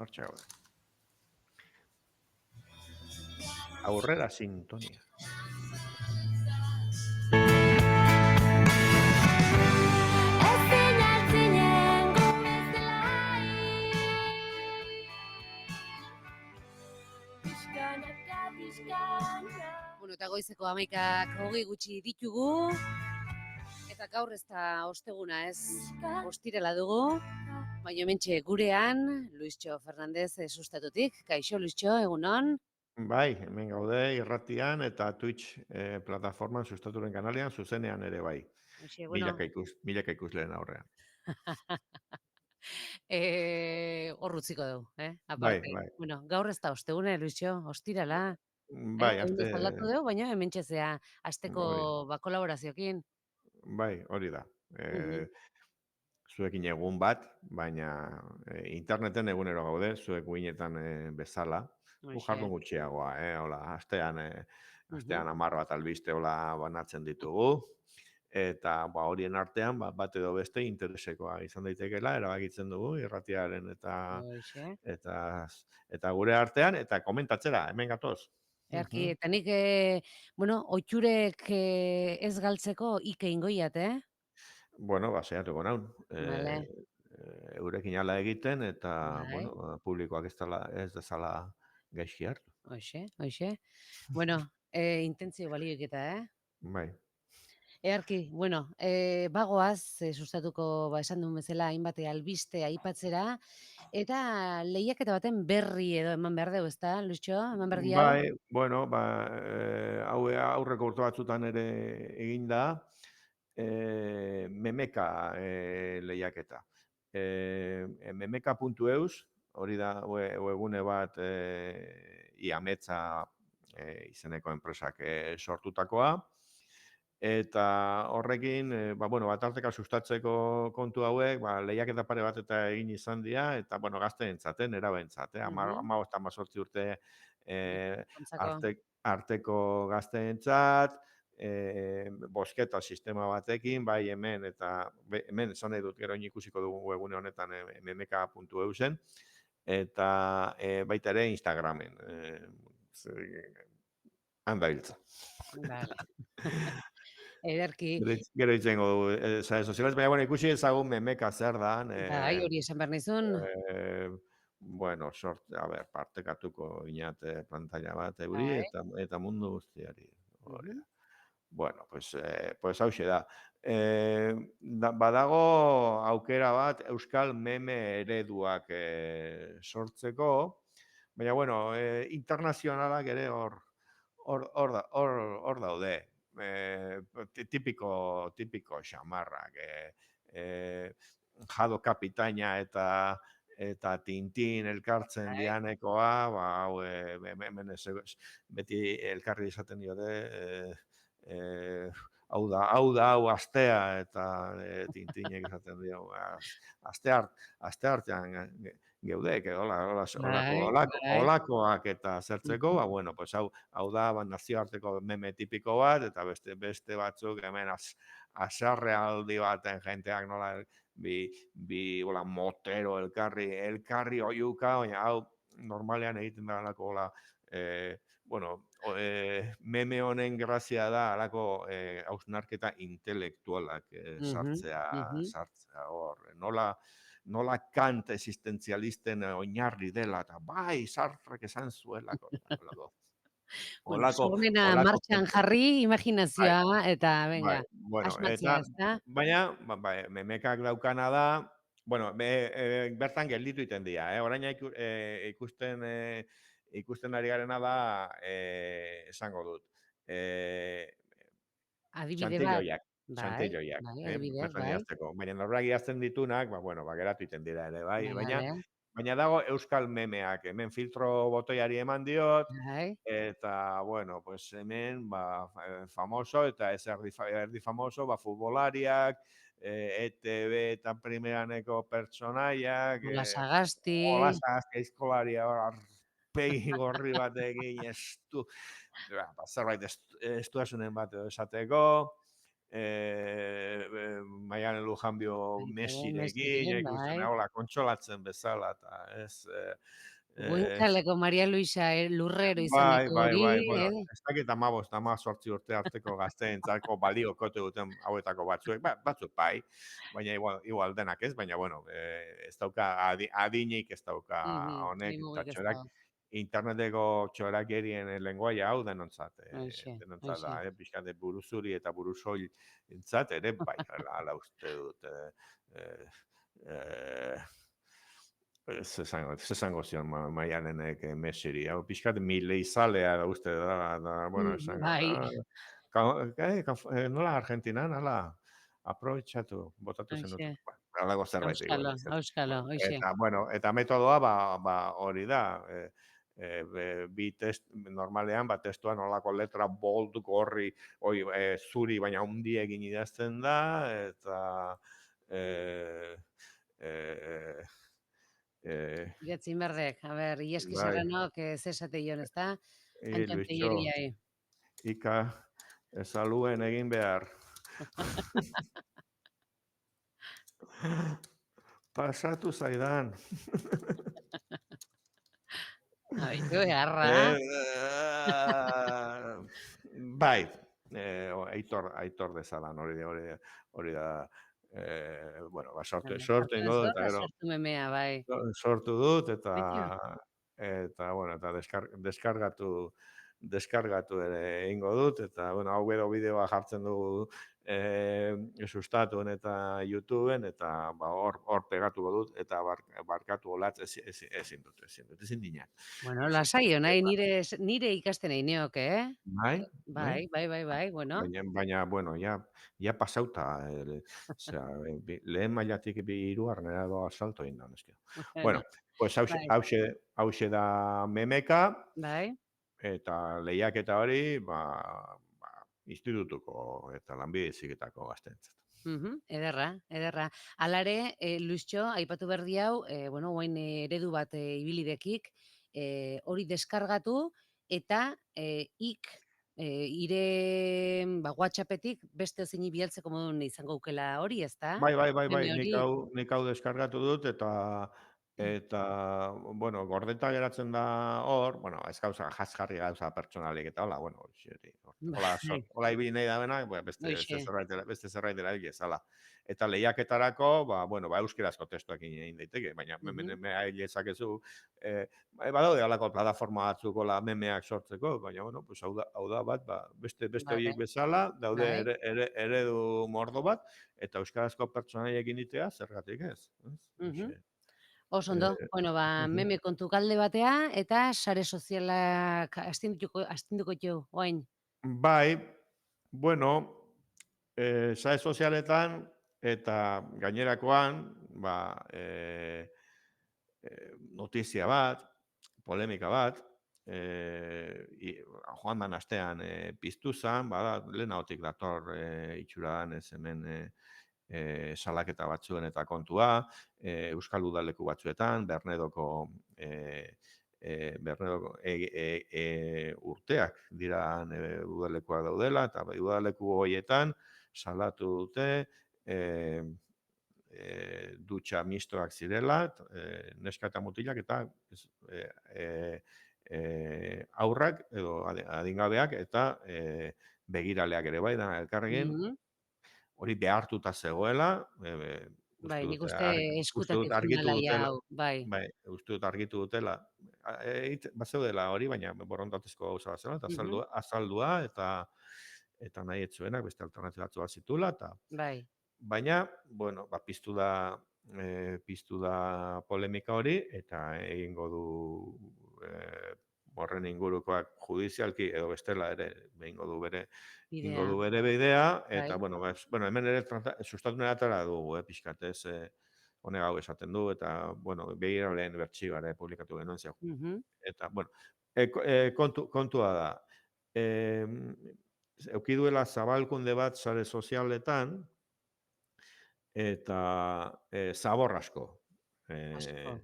martxa gaude. Aurrera sintonia. Bueno, eta goizeko 11:20 gutxi ditugu, eta gaur ez da osteguna ez, ostirala dugu, baina hementxe gurean, Luistxo Fernandez sustatutik. Kaixo, Luistxo, egunon? Bai, hemen gaude irratian eta Twitch plataforman sustaturen kanalean zuzenean ere bai. Hoxe, bueno, Milaka ikusleen aurrean. hor utziko dugu, Bai, aparte. bai. Bueno, gaur ez da osteguna, Luistxo, ostirala. Bai, Egun ez aldatu dugu, baina hementxe zea, asteko hori, kolaborazioekin. bai, hori da. Mhm. Zuekin egun bat, baina interneten egunero gaude, zuek guinetan bezala. Gu Hoxe. jardun gutxiagoa, hola, astean Mhm. 10 bat albiste hola banatzen ditugu. Eta horien artean, bat edo beste interesekoa izan daitekeela, erabakitzen dugu, irratiaren Hoxe. eta gure artean, eta komentatzera, hemen gatoz. Erki, Mhm. eta nik, oiturek ez galtzeko ike ingoiat, Bueno, saiatuko naun. Vale. Eurekin ala egiten, eta, Bai, publikoak ez dezala gaizki hartu. hoxe. Bueno, intentzio balioik eta, Bai. Earki, bueno, bagoaz, sustatuko, esan duen bezala, hainbat albiste aipatzera, eta lehiaketa baten berri edo eman behar dugu, ezta, Luitxo? Eman berdi hau? Bai, bueno, hau aurreko urte batzutan ere egin da, memeka lehiaketa. Memeka.eus, hori da webgune bat Iametza izeneko enpresak sortutakoa, eta horrekin, batarteka sustatzeko kontu hauek, lehiaketa pare bat eta egin izan dira, eta, gazteentzat, nerabentzat, 15-18 urte Ontzako. arteko gazteentzat, bosketa sistema batekin, bai hemen, eta hemen esan nahi dut gero ikusiko dugu webgune honetan memeka.eusen, eta baita ere Instagramen. Handa hiltza. Vale. Ederki. Gero itzengo dugu, sare sozialez, baina, ikusi ezagun memeka zer dan. Bai, hori esan behar nizun. Partekatuko inate pantalla bat euri, Bai. eta mundu guztiari. Hori Mhm. da. Bueno, pues hauxe da. Badago aukera bat euskal meme ereduak sortzeko, baina, internazionalak ere hor daude. Tipiko xamarrak. Jado kapitaina eta Tintin elkartzen Bai. dianekoa, hau hemen beti elkarri esaten diote, hau astea, eta Tintinek esaten dio, aste artean geudek, olakoak eta zertzeko, hau da nazioarteko meme tipiko bat, eta beste batzuk hemen asarrealdi baten jenteak nola motero elkarri oiuka, baina hau normalean egiten da alako meme honen grazia da alako hausnarketa intelektualak sartzea hor. Nola Kant existentzialisten oinarri dela, eta bai, Sartrek esan zuelako. Bueno, sormena martxan jarri, imaginazioa, eta venga, asmatzea, ezta? Baina, memekak daukana da, bertan gelditu iten dira, orain ikusten ari garena da, esango dut, Adibide bat. txantilloiak, Bai, adibidez, bertan bai. idazteko. Baina norbrak idazten ditunak, geratu iten dira ere, bai. Vale. Baina dago euskal memeak, hemen filtro botoiari eman diot, Bai. eta, hemen, famoso, eta ez erdi famoso, futbolariak, ETV eta primeraneko pertsonaiak, Ola Sagasti. Ola Sagasti aizkolaria, arpegi gorri batekin, zerbait estuasunen bat edo esateko, Lujanbio Messirekin, Messirekin, ikusten, bai. hola, kontsolatzen bezala, eta ez... Goenkaleko Maria Luisa lurrero Bai, izeneko bai, hori, bai, bueno, ez dakit 15, 18 urte arteko gazteentzako baliokote duten hauetako batzuek, batzuk bai, baina igual denak ez, baina bueno, ez dauka adinik ez dauka honek, eta Animugik ez dago. interneteko txorakerien lenguaia hau denontzat, Hoxe, denontzat da, hoxe. pixka de buruzuri eta burusoil entzat, ere bai, ala uste dut, eh, ez esango zion Maialenek Messiri, hau pixkat mileizalea da uste bueno, esango, Bai, nola Argentinan, hala, aprobetxatu, botatu zenut, hoxe. halago zerbait egingo Auskalo, naiz, ez? auskalo, hoxe. Eta metodoa, hori da, bi test, normalean, testuan olako letra bold, gorri, zuri, baina hundi egin idazten da, eta... eh, Iretzin berdek, a ber, Ieski bai, Serranok ze esate jon, ezta? Antxon Luisxo, Telleriai. ika esaluen egin behar. Pasatu zaidan. Aitu, egarra. Eh, bai, aitor dezadan, hori da, bueno, sortu ingo dut, eta Zorra gero, sortu memea, bai. sortu dut, Aitu. bueno, eta deskargatu ere egingo dut, eta, bueno, hau gero bideoa jartzen dugu sustatuen eta YouTubeen, eta hor pegatuko dut, eta barkatu olatz ezin dut, ezin dinak. Bueno, lasai, nahi nire ikasten nahi neok, Bai, bai. Bai, bueno. Baina, bueno, ja pasauta, osea, lehen mailatik hirugarrenera doa salto egin da, neski. Bueno, pues Bai, hauxe da memeka, bai. eta lehiaketa hori, institutuko eta lanbide heziketako gazteentzat. Ederra, ederra. Alare, Luistxo, aipatu berdi hau, bueno, guain eredu bat ibilidekik, hori deskargatu, eta ire WhatsAppetik beste zeini bialtzeko modun izango aukela hori, ezta? Bai, Meme hori. nik hau deskargatu dut, eta, bueno, gordeta geratzen da hor, bueno, ez gauza, jaskarri gauza pertsonalik eta hola, bueno, Bai, hola ibili nahi da bena, hoxe. beste zerbait dela ezala. Eta lehiaketarako, bueno, euskerazko testuak egin daiteke, baina memea ezakezu, badaude halako plataforma batzuk hola memeak sortzeko, baina, bueno, pues hau da bat, beste Vale, horiek bezala, daude bai. eredu mordo bat, eta euskarazko pertsonaia egitea, zergatik ez? Mhm. Hoxe. Oso ondo. Eh, Bueno, mhm. meme kontu kalde batea, eta sare sozialak astinduko jo, oain. Bai, bueno, sare sozialetan eta gainerakoan, notizia bat, polemika bat, joan dan astean piztu zen, lehenagotik dator itxuran ez hemen salaketa batzuen eta kontua, Euskal Udaleku batzuetan, Bernedoko urteak dira udalekuak daudela, eta udaleku horietan salatu dute dutxa mistoak zirela, neska eta mutilak, eta aurrak edo adingabeak eta begiraleak ere bai da elkarrekin, Mhm. hori behartuta zegoela, Bai, nik uste eskutatik argitu finala ja dutela, hau, bai. uste dut argitu dutela, bazeudela hori, baina borondatezko gauza bat zela, eta Mhm. azaldua, eta nahi etzuenak, beste alternatiba bat zitula, eta Bai. baina, bueno, piztu da polemika hori, eta egingo du horren ingurukoak judizialki edo bestela ere egingo du Bidea, bere bidea, bai. eta bueno, hemen ere sustatu atera dugu, pixkat ez, honek hau esaten du, eta, bueno, begira lehen bertsioa ere publikatu genuen zeu. Mhm. Eta, bueno, kontua da, euki duela zabalkunde bat sare sozialetan, eta zabor asko. Asko.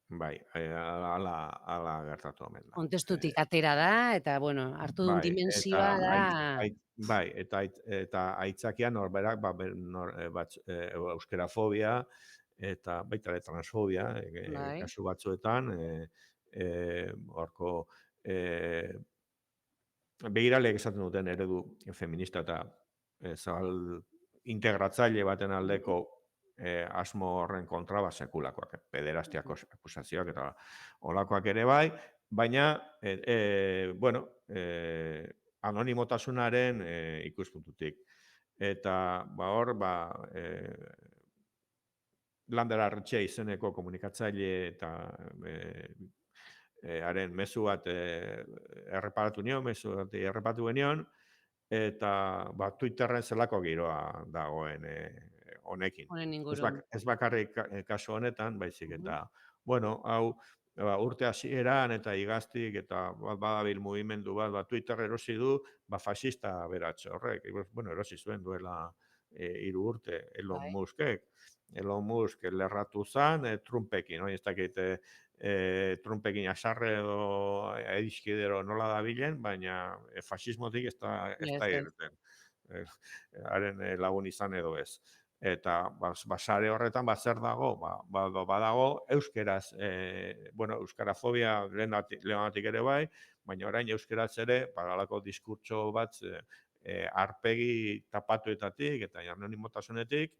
bai, ala gertatu omen da. Kontestutik atera da, eta, bueno, hartu duen Bai, dimensioa eta da... bai, eta aitzakia norberak euskerafobia eta baita ere transfobia, Bai, kasu batzuetan, horko begiraleek esaten duten eredu feminista eta zabal integratzaile baten mhm, aldeko asmo horren kontra sekulakoak, mhm, pederastiako akusazioak eta olakoak ere bai, baina bueno, anonimotasunaren ikuspuntutik. Eta hor, Lander Arretxe izeneko komunikatzaile eta haren mezu bat erreparatu nion, mezu bat erreparatu genion, eta Twitterren zelako giroa dagoen honekin. honen Ez, ingurun. ez bakarrik kasu honetan, baizik Mhm, eta, bueno, hau, urte hasieran eta igaztik eta badabil mugimendu bat, Twitter erosi du, fascista beratxe horrek. Bueno, erosi zuen duela 3 urte Elon bai, Muskek. Elon Musk lerratu zen Trumpekin, ez dakit Trumpekin asarre edo ediskidero nola dabilen, baina fasismotik ez da ez. irten. Eh, Haren lagun izan edo ez. Eta sare horretan zer dago? Badago euskeraz, bueno, euskarafobia lehenatik ere bai, baina orain euskeraz ere, halako diskurtso bat arpegi tapatuetatik eta anonimotasunetik,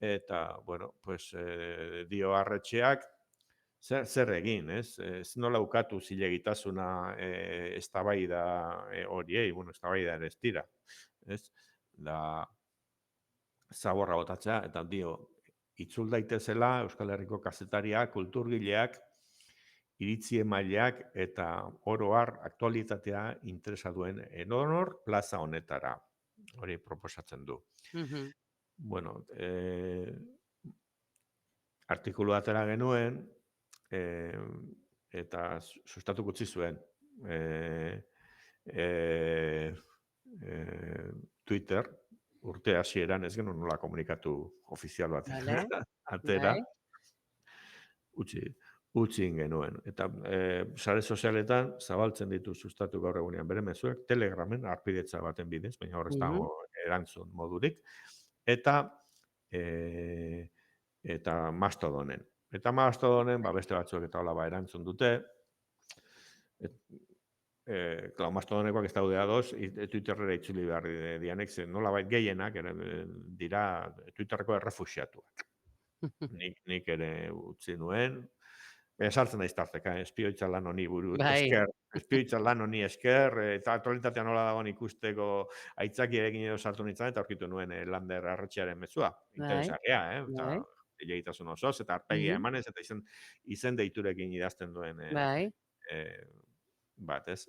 eta, bueno, pues, dio arretxeak, zer egin, ez? Ez nola ukatu zilegitasuna eztabaida horiei, bueno, eztabaida ere ez dira, ez? Da, zaborra botatzea, eta dio, itzul daitezela Euskal Herriko kazetariak, kulturgileak, iritzi emaileak eta oro har aktualitatea interesa duen edonor plaza honetara. Hori proposatzen du. Mhm, Bueno, artikulu atera genuen, eh, eta sustatu utzi zuen. Eh, eh, Twitter, urte hasieran ez genuen nola komunikatu ofizial bat vale, atera, bai, utzi, utzi genuen. Eta sare sozialetan zabaltzen ditu sustatu gaur egunean bere mezuek, Telegramen, arpidetza baten bidez, baina hor ez mhm, dago erantzun modurik, eta eh, eta Mastodonen. Eta Mastodonen, beste batzuek eta hola erantzun dute, et, Mastodonekoak ez daude ados, Twitterrera itzuli behar dianek, nolabait gehienak dira Twitterreko errefuxiatuak. Nik ere utzi nuen, sartzen naiz tarteka, espioitza lan honi buru bai, esker, espioitza lan honi esker, eta aktualitatea nola dagoen ikusteko aitzakiarekin edo sartu nintzen, eta aurkitu nuen Lander Arretxearen mezua. bai, Interesgarria, eta bai, zilegitasun osoz, eta arpegia mhm, emanez, eta izen deiturekin idazten duen bai, bat, ez?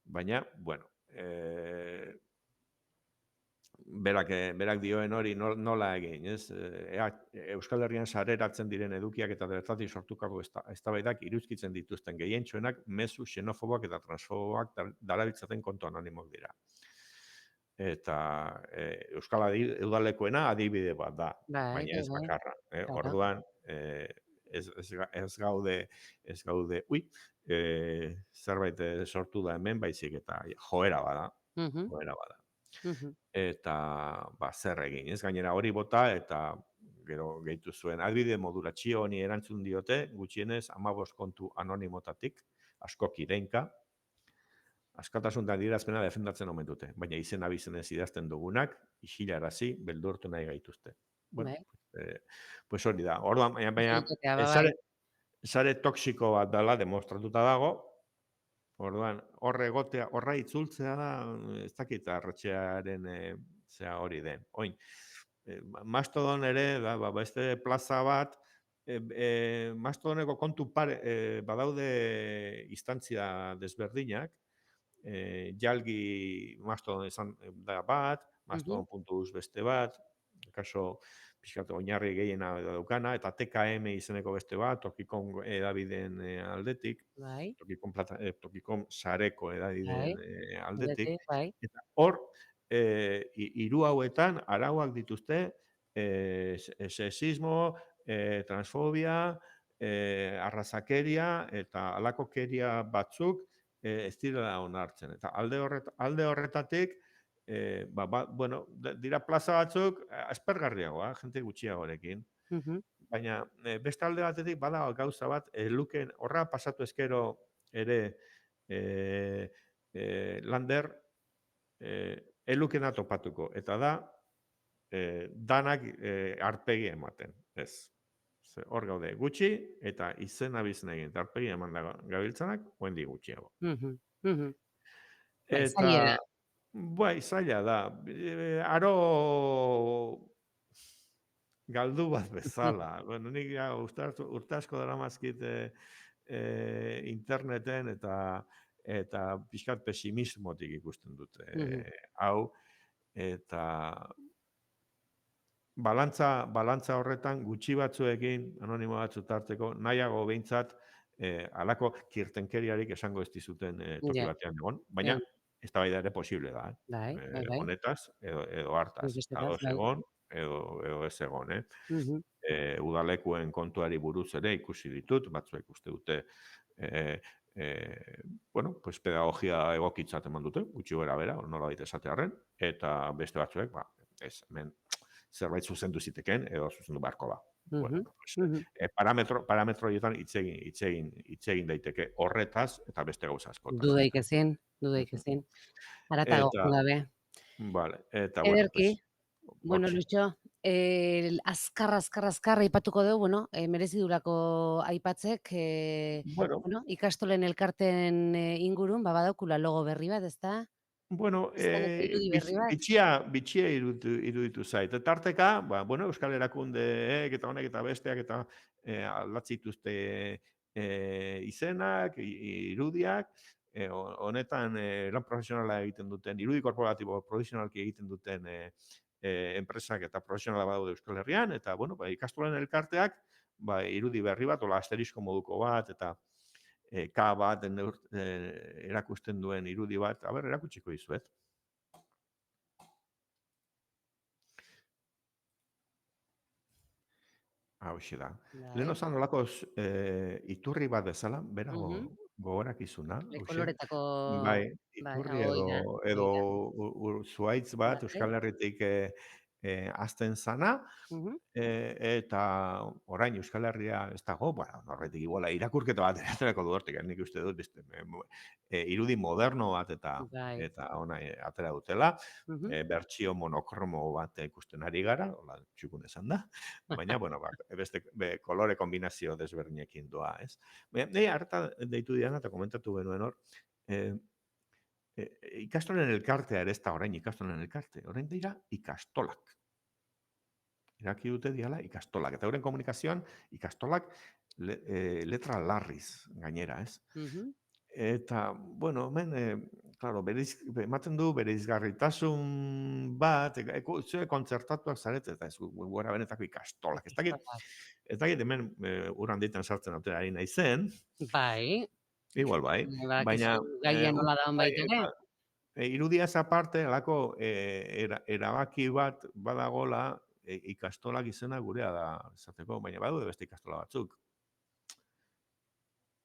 Baina, bueno, berak dioen hori nola egin, ez? Euskal Herrian sareratzen diren edukiak eta bertatik sortukako eztabaidak iruzkitzen dituzten gehientsuenak mezu xenofoboak eta transfoboak darabiltzaten kontu anonimok dira. Eta Euskal Udalekoena adibide bat da, bai, baina ez bai, bakarra. claro, Orduan, ez gaude, zerbait sortu da hemen, baizik eta joera bada, mhm, joera bada. mhm, Eta zer egin, ez gainera hori bota eta gero gehitu zuen. Adibide modura txio honi erantzun diote, gutxienez 15 kontu anonimotatik, asko kireinka, askatasun da adierazpena defendatzen omen dute, baina izen abizenez idazten dugunak, isilarazi, beldurtu nahi gaituzte. Bueno, bai, pues hori da. Orduan, baina ikusten bai, sare toxiko bat dela demostratuta dago. Orduan, horra itzultzea da, ez dakit arretxearen zea hori den. Oin, Mastodon ere, da, beste plaza bat, Mastodoneko kontu pare, badaude instantzia desberdinak, jalgi Mastodon izan da bat, mhm, Mastodon.us beste bat, kaso pixkat oinarri gehiena daukana, eta TKM izeneko beste bat, Tokikon edabideen aldetik, bai, Tokikon sareko edabideen bai, aldetik, aldetik, bai, eta hor, hiru hauetan arauak dituzte sexismo, transfobia, arrazakeria eta alakokeria batzuk ez direla onartzen. Eta alde horretatik, bueno, dira plaza batzuk aspergarriagoa, jente gutxiagorekin. Mhm. Baina beste alde batetik bada gauza bat, luken horra pasatu ezkero ere Lander elukena topatuko. Eta da, danak arpegi ematen, ez. Hor gaude gutxi, eta izena bizena egin, eta arpegi eman da gabiltzanak, oendi gutxiago. Mhm. Mhm. Bai, zaila da. Eta, bai, zaila da. Aro galdu bat bezala. Bueno, nik ja, urte asko daramazkit interneten eta pixkat pesimismotik ikusten dute Mhm. hau. Eta balantza horretan gutxi batzuekin, anonimo batzu tarteko, nahiago behintzat halako kirtenkeriarik esango ez dizuten toki Ja, batean egon, baina ja. eztabaida ere posible da. Bai, bai, bai. Honetaz edo hartaz, Nik bestez, ados bai. egon edo ez egon. Mhm. Udalekuen kontuari buruz ere ikusi ditut, batzuek uste dute bueno, pues pedagogia egokitzat eman dute, gutxi gara bera, nolabait esatearren, eta beste batzuek, ez, hemen zerbait zuzendu ziteken, edo zuzendu beharko da. Bueno, Mhm. pues, Mhm. parametro horietan hitz egin daiteke horretaz eta beste gauza askotaz. Dudaik ezin, dudaik Mhm. ezin. Haratago Eta, joan gabe. vale, eta bueno, Ederki. pues, Bueno, hortxe. Lucho, azkar aipatuko dugu, bueno, merezi durako aipatzek, Bueno, bueno, ikastolen elkarten ingurun, badaukula logo berri bat, ezta? bueno, Biztaneko irudi berri bat. bitxia iruditu zait. Eta tarteka, bueno, Euskal Erakundeek eta honek eta besteak eta aldatzi dituzte izenak, irudiak, honetan lan profesionala egiten duten, irudi korporatibo profesionalki egiten duten enpresak eta profesionala badaude Euskal Herrian, eta, bueno, ikastolen elkarteak, irudi berri bat, ola asterisko moduko bat, eta K bat erakusten duen irudi bat, erakutsiko dizuet. Hauxe da. Lehen Bai. osan olako iturri bat bezala, bera Mhm. gogorakizuna, Bai, hauxe. koloretako, Bai, bai, iturri hoi edo da. zuhaitz bat Bai. Euskal Herritik hasten zana, Mhm. eta orain Euskal Herria ez dago, horretik iguala irakurketa bat aterako du hortik, nik uste dut, irudi moderno bat Bai. eta ona atera dutela, Mhm. bertsio monokromo bat ikusten ari gara, hola txukun esan da, baina, bueno, beste kolore kombinazio desberdinekin doa, ez? Nei harta deitu diana eta komentatu genuen hor, ikastolen elkartea ere ez da orain ikastolen elkarte, orain dira ikastolak. Iraki dute diala ikastolak. Eta euren komunikazioan ikastolak letra larriz gainera, ez? Mhm. Eta, bueno, hemen, claro, ematen du bereizgarritasun bat, zuek kontzertatuak zarete, eta ez gora benetako ikastolak. Ikastolak. Ez dakit hemen uran ditan sartzen autera ari naizen, Bai. igual bai, baina, Badakizu gaia nola dagoen bai, baita ere? irudiaz aparte, alako erabaki bat badagola ikastolak izena gurea da, esateko, baina badaude beste ikastola batzuk.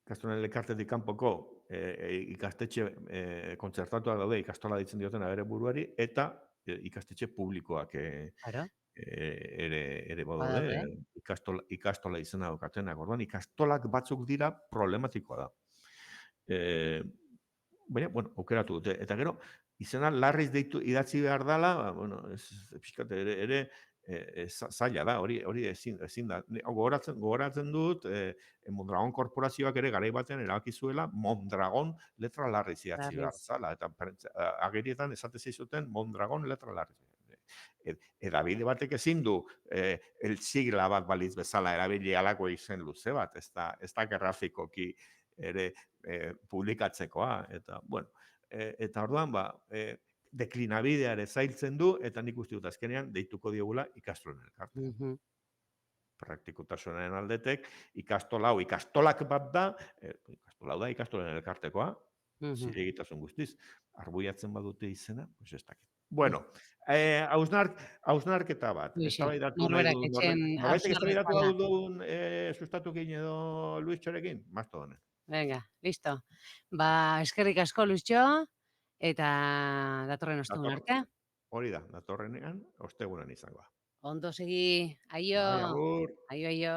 Ikastolen elkartetik kanpoko ikastetxe kontzertatuak daude ikastola ditzen diotena bere buruari, eta ikastetxe publikoak Claro, ere badaude, badaude. ikastola izena daukatenak. Orduan, ikastolak batzuk dira problematikoa da. Baina, bueno, aukeratu dute. Eta gero, izena larriz deitu idatzi behar dela, bueno, pixkat ere zaila da, hori ezin da. Gogoratzen dut, Mondragon korporazioak ere garai batean erabaki zuela Mondragon letra larriz idatzi behar Larriz. zala. Eta agerietan esate zizuten Mondragon letra larriz. Edabide batek ezin du el sigla bat balitz bezala erabili alako izen luze bat, ez da grafikoki ere publikatzekoa, eta, bueno, eta orduan, deklinabidea ere zailtzen du, eta nik uste dut azkenean deituko diogula ikastolen elkartea. Mhm. Praktikotasunaren aldetek, ikastola hau ikastolak bat da, ikastola hau da ikastolen elkartekoa, Mhm. zilegitasun guztiz, arbuiatzen badute izena, pues ez dakit. Bueno, hausnarketa bat. Luixi, Eztabaidatu nahi norberak du etxen norbaitek eztabaidatu hausnarrezkoala. duen sustatukien edo Luis Txorekin? Mastodon. Venga, listo. Eskerrik asko, Luixo, eta datorren ostegun Dator, arte. hori da, datorrenean, ostegunan izango da. Ondo segi, aio, Bai, agur. aio.